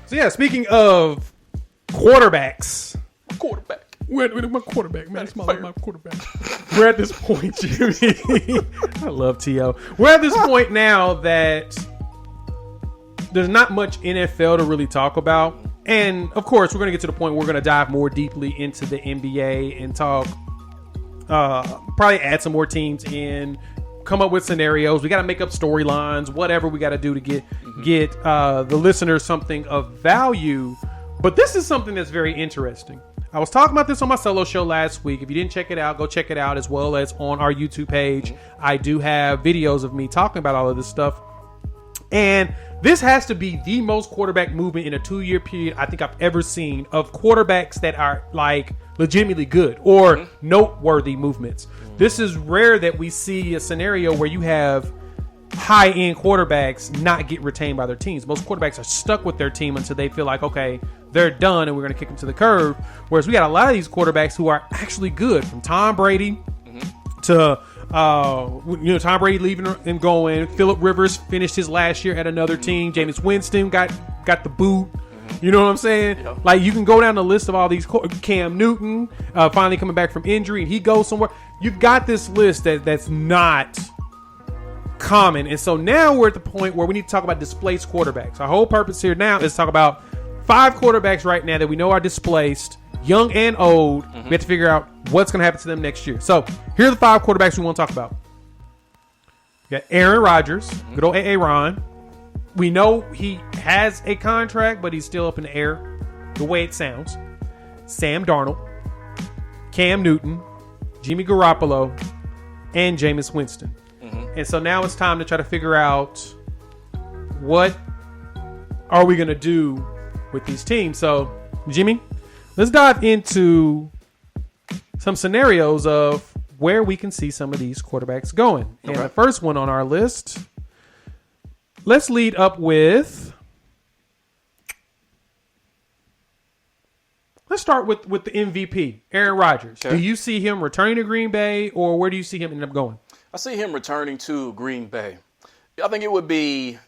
So yeah, speaking of quarterbacks. Quarterback. We're at my quarterback, man. It's my quarterback. We're at this point, Jimmy. I love T.O. We're at this point now that there's not much NFL to really talk about. And, of course, we're going to get to the point where we're going to dive more deeply into the NBA and talk, probably add some more teams in, come up with scenarios. We got to make up storylines, whatever we got to do to get the listeners something of value. But this is something that's very interesting. I was talking about this on my solo show last week. If you didn't check it out, go check it out, as well as on our YouTube page. I do have videos of me talking about all of this stuff. And this has to be the most quarterback movement in a 2-year period I think I've ever seen of quarterbacks that are like legitimately good or noteworthy movements. This is rare that we see a scenario where you have high-end quarterbacks not get retained by their teams. Most quarterbacks are stuck with their team until they feel like, okay, they're done and we're going to kick them to the curb. Whereas we got a lot of these quarterbacks who are actually good, from Tom Brady to Tom Brady leaving and going. Phillip Rivers finished his last year at another team. Jameis Winston got the boot. You know what I'm saying? Yep. Like, you can go down the list of all these. Cam Newton finally coming back from injury and he goes somewhere. You've got this list that's not common. And so now we're at the point where we need to talk about displaced quarterbacks. Our whole purpose here now is to talk about 5 quarterbacks right now that we know are displaced, young and old. We have to figure out what's going to happen to them next year. So here are the 5 quarterbacks we want to talk about. We got Aaron Rodgers, good old Aaron. We know he has a contract, but he's still up in the air the way it sounds. Sam Darnold, Cam Newton, Jimmy Garoppolo, and Jameis Winston. And so now it's time to try to figure out what are we going to do with these teams. So, Jimmy, let's dive into some scenarios of where we can see some of these quarterbacks going. And the first one on our list, let's lead up with... Let's start with the MVP, Aaron Rodgers. Okay. Do you see him returning to Green Bay, or where do you see him end up going? I see him returning to Green Bay. I think it would be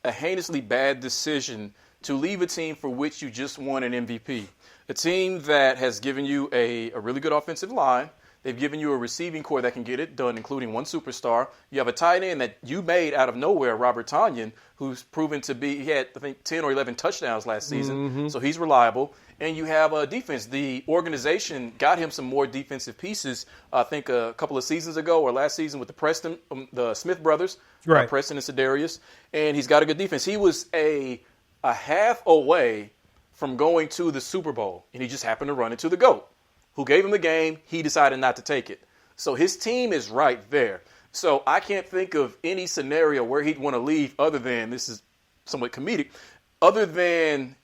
a heinously bad decision to leave a team for which you just won an MVP. A team that has given you a really good offensive line. They've given you a receiving core that can get it done, including one superstar. You have a tight end that you made out of nowhere, Robert Tonyan, who's proven to be, he had, I think, 10 or 11 touchdowns last season, so he's reliable. And you have a defense. The organization got him some more defensive pieces, I think a couple of seasons ago or last season with the Smith brothers, right. Preston and Sedarius, and he's got a good defense. He was a half away from going to the Super Bowl, and he just happened to run into the GOAT, who gave him the game. He decided not to take it. So his team is right there. So I can't think of any scenario where he'd want to leave other than, this is somewhat comedic, other than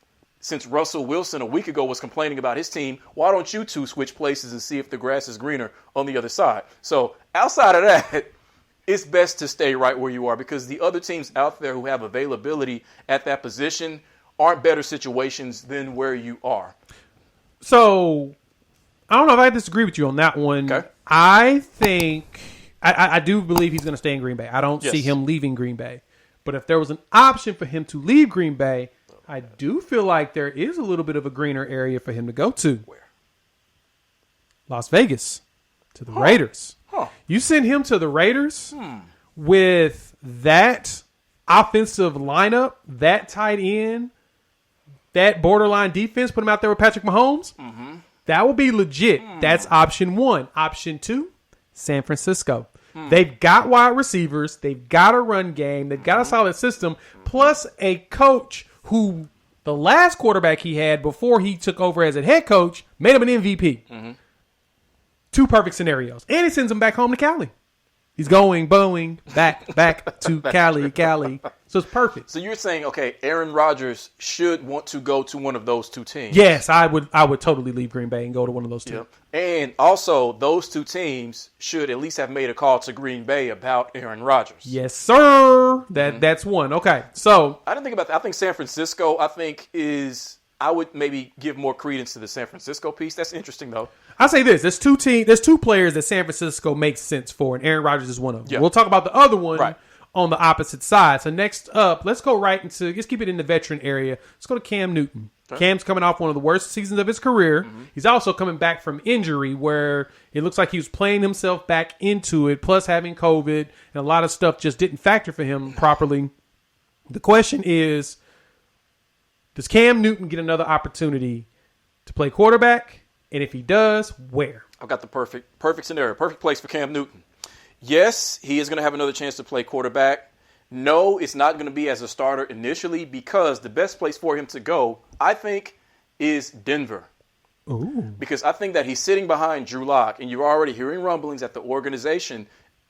since Russell Wilson a week ago was complaining about his team, why don't you two switch places and see if the grass is greener on the other side? So outside of that, it's best to stay right where you are because the other teams out there who have availability at that position aren't better situations than where you are. So I don't know if I disagree with you on that one. Okay. I think I do believe he's going to stay in Green Bay. I don't see him leaving Green Bay. But if there was an option for him to leave Green Bay, I do feel like there is a little bit of a greener area for him to go to. Where? Las Vegas, to the Raiders. You send him to the Raiders with that offensive lineup, that tight end, that borderline defense, put him out there with Patrick Mahomes. That would be legit. That's option 1. Option 2, San Francisco. They've got wide receivers. They've got a run game. They've got a solid system, plus a coach who the last quarterback he had before he took over as a head coach made him an MVP. 2 perfect scenarios. And he sends him back home to Cali. He's going back to Cali. So it's perfect. So you're saying, okay, Aaron Rodgers should want to go to one of those 2 teams. Yes, I would totally leave Green Bay and go to one of those 2. Yep. And also, those 2 teams should at least have made a call to Green Bay about Aaron Rodgers. Yes, sir. That's one. Okay, so I didn't think about that. I think San Francisco, I would maybe give more credence to the San Francisco piece. That's interesting, though. I say this: there's 2 players that San Francisco makes sense for, and Aaron Rodgers is one of them. Yep. We'll talk about the other one on the opposite side. So next up, let's keep it in the veteran area. Let's go to Cam Newton. Okay. Cam's coming off one of the worst seasons of his career. Mm-hmm. He's also coming back from injury where it looks like he was playing himself back into it, plus having COVID, and a lot of stuff just didn't factor for him properly. The question is, does Cam Newton get another opportunity to play quarterback? And if he does, where? I've got the perfect scenario, perfect place for Cam Newton. Yes, he is going to have another chance to play quarterback. No, it's not going to be as a starter initially because the best place for him to go, I think, is Denver. Ooh. Because I think that he's sitting behind Drew Lock, and you're already hearing rumblings that the organization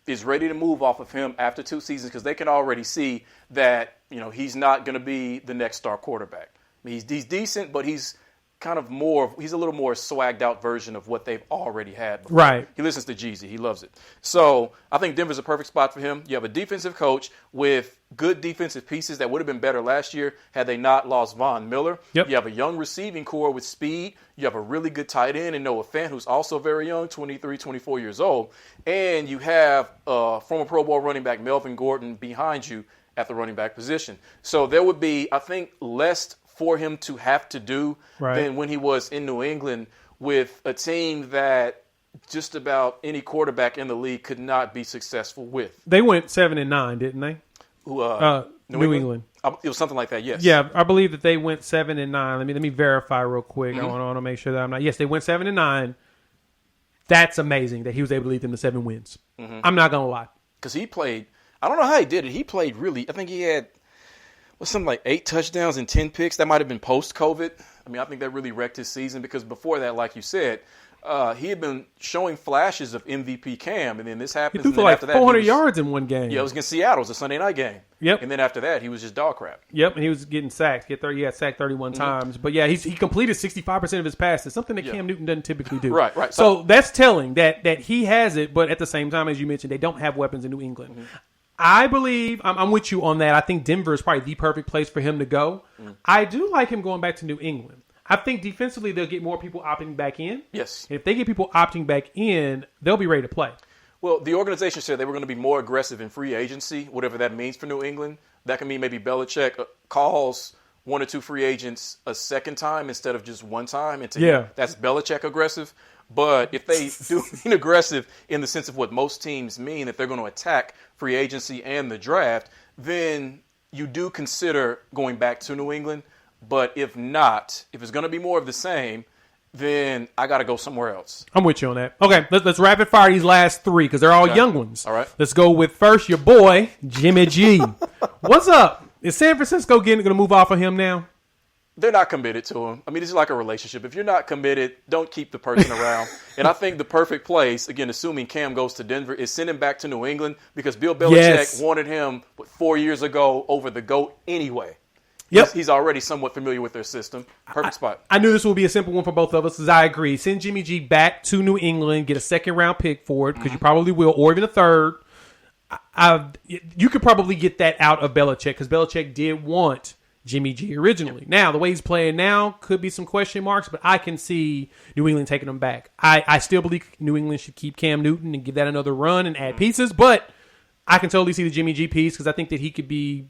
is ready to move off of him after 2 seasons because they can already see that he's not going to be the next star quarterback. I mean, he's decent, but he's he's a little more swagged out version of what they've already had before. Right. He listens to Jeezy. He loves it. So I think Denver's a perfect spot for him. You have a defensive coach with good defensive pieces that would have been better last year had they not lost Von Miller. Yep. You have a young receiving core with speed. You have a really good tight end in Noah Fant, who's also very young, 23, 24 years old. And you have former Pro Bowl running back Melvin Gordon behind you at the running back position. So there would be, I think, less for him to have to do than when he was in New England with a team that just about any quarterback in the league could not be successful with. They went 7-9, didn't they? New England. It was something like that, yes. Yeah, I believe that they went 7-9. Let me verify real quick. Mm-hmm. I want to make sure that I'm not. Yes, they went 7-9. That's amazing that he was able to lead them to 7 wins. Mm-hmm. I'm not gonna lie. Because he played. I don't know how he did it. He played really. I think he had something like 8 touchdowns and 10 picks. That might have been post-COVID. I mean, I think that really wrecked his season because before that, like you said, he had been showing flashes of MVP Cam, and then this happens. He threw for like 400 yards in one game. Yeah, it was against Seattle. It was a Sunday night game. Yep. And then after that, he was just dog crap. Yep, and he was getting sacked. He got sacked 31 times. But yeah, he completed 65% of his passes, something that Cam Newton doesn't typically do. Right. So that's telling that he has it, but at the same time, as you mentioned, they don't have weapons in New England. Mm-hmm. I believe, I'm with you on that. I think Denver is probably the perfect place for him to go. Mm. I do like him going back to New England. I think defensively they'll get more people opting back in. Yes. And if they get people opting back in, they'll be ready to play. Well, the organization said they were going to be more aggressive in free agency, whatever that means for New England. That can mean maybe Belichick calls 1 or 2 free agents a second time instead of just one time. And that's Belichick aggressive. But if they do mean aggressive in the sense of what most teams mean, that they're going to attack free agency and the draft, then you do consider going back to New England. But if not, if it's going to be more of the same, then I got to go somewhere else. I'm with you on that. Okay, let's rapid fire these last 3 because they're all young ones. All right. Let's go with first your boy, Jimmy G. What's up? Is San Francisco going to move off of him now? They're not committed to him. I mean, it's like a relationship. If you're not committed, don't keep the person around. And I think the perfect place, again, assuming Cam goes to Denver, is send him back to New England because Bill Belichick wanted him 4 years ago over the GOAT anyway. Yep. He's already somewhat familiar with their system. Perfect spot. I knew this would be a simple one for both of us because I agree. Send Jimmy G back to New England, get a second-round pick for it because you probably will, or even a third. You could probably get that out of Belichick because Belichick did want Jimmy G originally. Yep. Now, the way he's playing now could be some question marks, but I can see New England taking him back. I still believe New England should keep Cam Newton and give that another run and add pieces, but I can totally see the Jimmy G piece because I think that he could be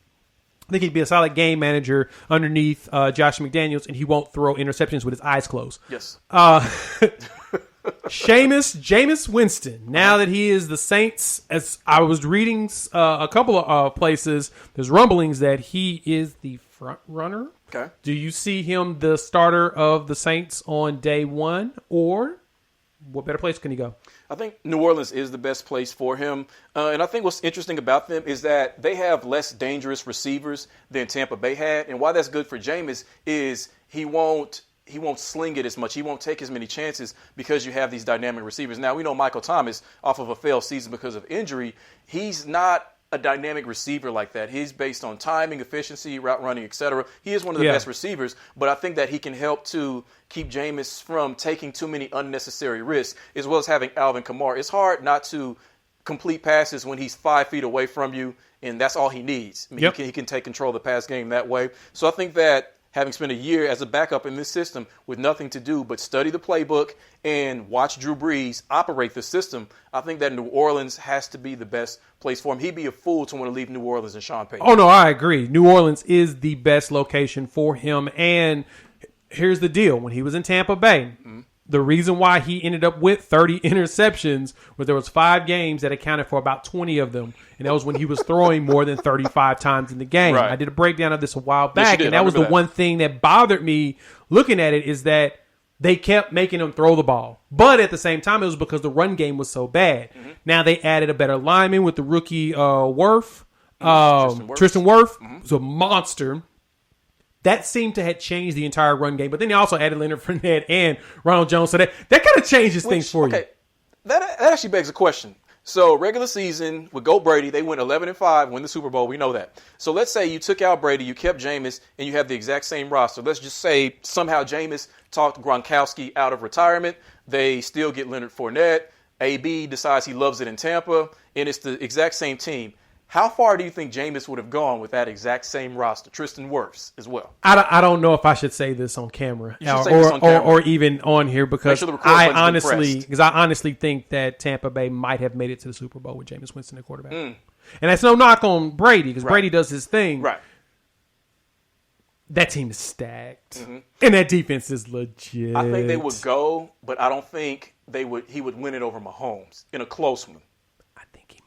a solid game manager underneath Josh McDaniels, and he won't throw interceptions with his eyes closed. Yes. Jameis Winston, now that he is the Saints, as I was reading a couple of places, there's rumblings that he is the front runner. Okay. Do you see him the starter of the Saints on day 1, or what better place can he go? I think New Orleans is the best place for him. And I think what's interesting about them is that they have less dangerous receivers than Tampa Bay had. And why that's good for Jameis is he won't sling it as much. He won't take as many chances because you have these dynamic receivers. Now, we know Michael Thomas, off of a failed season because of injury, he's not a dynamic receiver like that. He's based on timing, efficiency, route running, etc. He is one of the best receivers, but I think that he can help to keep Jameis from taking too many unnecessary risks, as well as having Alvin Kamara. It's hard not to complete passes when he's 5 feet away from you, and that's all he needs. I mean, he can take control of the pass game that way. So I think that having spent a year as a backup in this system with nothing to do but study the playbook and watch Drew Brees operate the system, I think that New Orleans has to be the best place for him. He'd be a fool to want to leave New Orleans and Sean Payton. Oh, no, I agree. New Orleans is the best location for him. And here's the deal. When he was in Tampa Bay, the reason why he ended up with 30 interceptions was there was 5 games that accounted for about 20 of them. And that was when he was throwing more than 35 times in the game. Right. I did a breakdown of this a while back, Yes, and that was the one thing that bothered me looking at it is that they kept making him throw the ball. But at the same time, it was because the run game was so bad. Now they added a better lineman with the rookie Wirth. Tristan Wirth was a monster. That seemed to have changed the entire run game. But then they also added Leonard Fournette and Ronald Jones. So that kind of changes things for you. That actually begs a question. So regular season with Go Brady, they went 11-5, win the Super Bowl. We know that. So let's say you took out Brady, you kept Jameis, and you have the exact same roster. Let's just say somehow Jameis talked Gronkowski out of retirement. They still get Leonard Fournette. AB decides he loves it in Tampa, and it's the exact same team. How far do you think Jameis would have gone with that exact same roster? Tristan Wirfs as well. I don't know if I should say this on camera or even on here because sure I honestly think that Tampa Bay might have made it to the Super Bowl with Jameis Winston at quarterback. And that's no knock on Brady because Brady does his thing. Right. That team is stacked. And that defense is legit. I think they would go, but I don't think he would win it over Mahomes in a close one.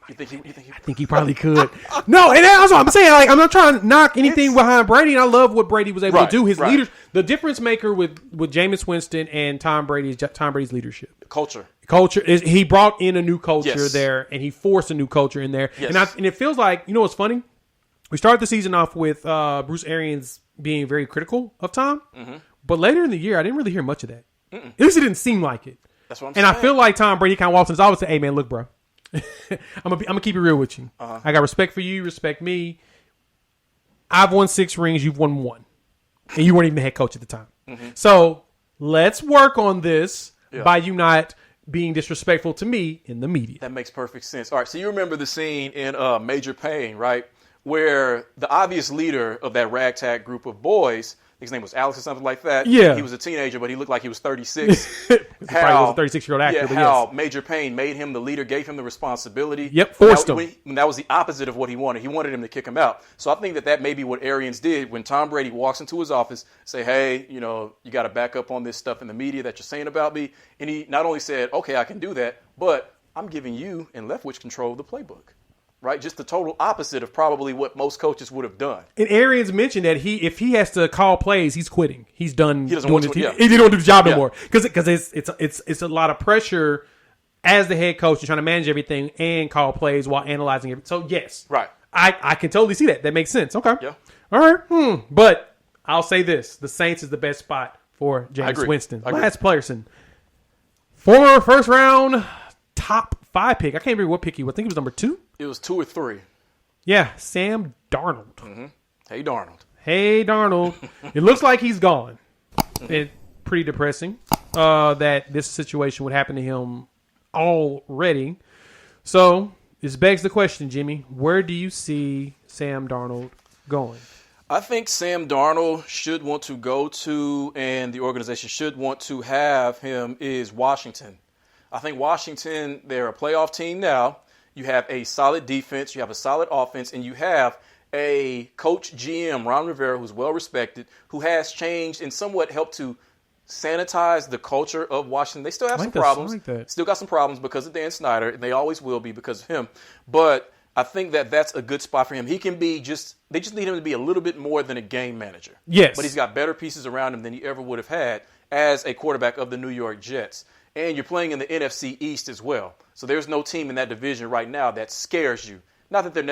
I think he probably could. No, and that's what I'm saying. Like, I'm not trying to knock anything behind Brady, and I love what Brady was able to do. His leaders, the difference maker with Jameis Winston and Tom Brady is Tom Brady's leadership. Culture is he brought in a new culture there, and he forced a new culture in there. Yes. And it feels like, you know what's funny? We started the season off with Bruce Arians being very critical of Tom, but later in the year, I didn't really hear much of that. At least it didn't seem like it. That's what I'm saying. And I feel like Tom Brady kind of walks in his office and say, "Hey man, look, bro." I'm gonna keep it real with you. I got respect for you, respect me. I've won 6 rings, you've won 1, and you weren't even the head coach at the time. So let's work on this by you not being disrespectful to me in the media. That makes perfect sense. All right, so you remember the scene in Major Payne, right, where the obvious leader of that ragtag group of boys, his name was Alex or something like that. Yeah. He was a teenager, but he looked like he was 36. Probably was a 36-year-old actor. Yeah, how Major Payne made him the leader, gave him the responsibility. Yep, forced him. That was the opposite of what he wanted. He wanted him to kick him out. So I think that may be what Arians did when Tom Brady walks into his office, say, hey, you got to back up on this stuff in the media that you're saying about me. And he not only said, okay, I can do that, but I'm giving you and Leftwich control of the playbook. Right, just the total opposite of probably what most coaches would have done. And Arians mentioned that if he has to call plays, he's quitting. He's done. He doesn't want to. He don't do the job no more because it's a lot of pressure as the head coach and trying to manage everything and call plays while analyzing everything. So yes, right. I can totally see that. That makes sense. Okay. Yeah. All right. But I'll say this: the Saints is the best spot for Jameis Winston. Last Playerson, former first round top 5 pick. I can't remember what pick he was. I think it was number 2. It was 2 or 3. Yeah, Sam Darnold. Hey, Darnold. It looks like he's gone. It's pretty depressing that this situation would happen to him already. So this begs the question, Jimmy. Where do you see Sam Darnold going? I think Sam Darnold should want to go to, and the organization should want to have him, is Washington. I think Washington, they're a playoff team now. You have a solid defense, you have a solid offense, and you have a coach GM, Ron Rivera, who's well respected, who has changed and somewhat helped to sanitize the culture of Washington. They still have some problems. Still got some problems because of Dan Snyder, and they always will be because of him. But I think that that's a good spot for him. He can be they just need him to be a little bit more than a game manager. Yes. But he's got better pieces around him than he ever would have had as a quarterback of the New York Jets. And you're playing in the NFC East as well. So there's no team in that division right now that scares you. Not that there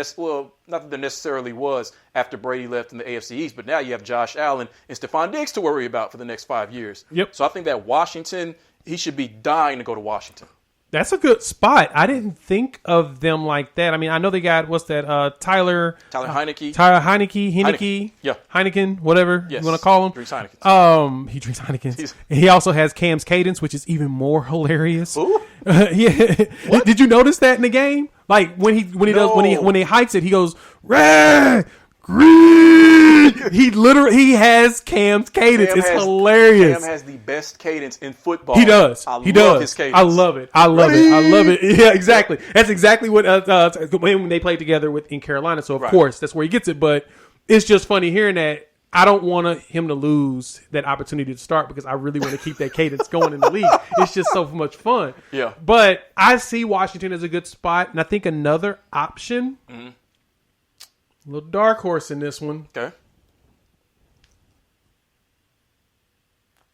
necessarily was after Brady left in the AFC East, but now you have Josh Allen and Stephon Diggs to worry about for the next 5 years. Yep. So I think that Washington, he should be dying to go to Washington. That's a good spot. I didn't think of them like that. I mean, I know they got, what's that, Tyler Heineke. Heineke. Yeah. Heineken, whatever you want to call him. Drinks Heineken. He drinks Heineken. He also has Cam's Cadence, which is even more hilarious. Ooh. Yeah. Did you notice that in the game? Like when he hikes it, he goes, "Ray, He has Cam's cadence. It's hilarious. Cam has the best cadence in football. He does. I love his cadence. I love it. Yeah, exactly. That's exactly what when they played together in Carolina. So of course that's where he gets it. But it's just funny hearing that. I don't want him to lose that opportunity to start because I really want to keep that cadence going in the league. It's just so much fun. Yeah. But I see Washington as a good spot, and I think another option. A little dark horse in this one. Okay.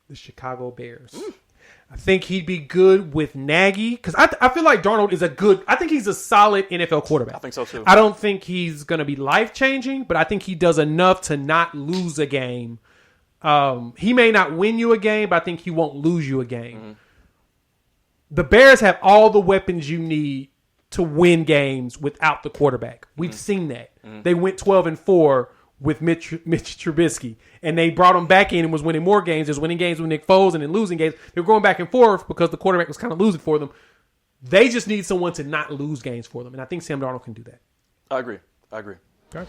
The Chicago Bears. I think he'd be good with Nagy because I feel like Darnold is I think he's a solid NFL quarterback. I think so too. I don't think he's going to be life-changing, but I think he does enough to not lose a game. He may not win you a game, but I think he won't lose you a game. The Bears have all the weapons you need to win games without the quarterback. We've seen that. They went 12-4 with Mitch Trubisky, and they brought him back in and was winning more games. They was winning games with Nick Foles and then losing games. They were going back and forth because the quarterback was kind of losing for them. They just need someone to not lose games for them, and I think Sam Darnold can do that. I agree. Okay.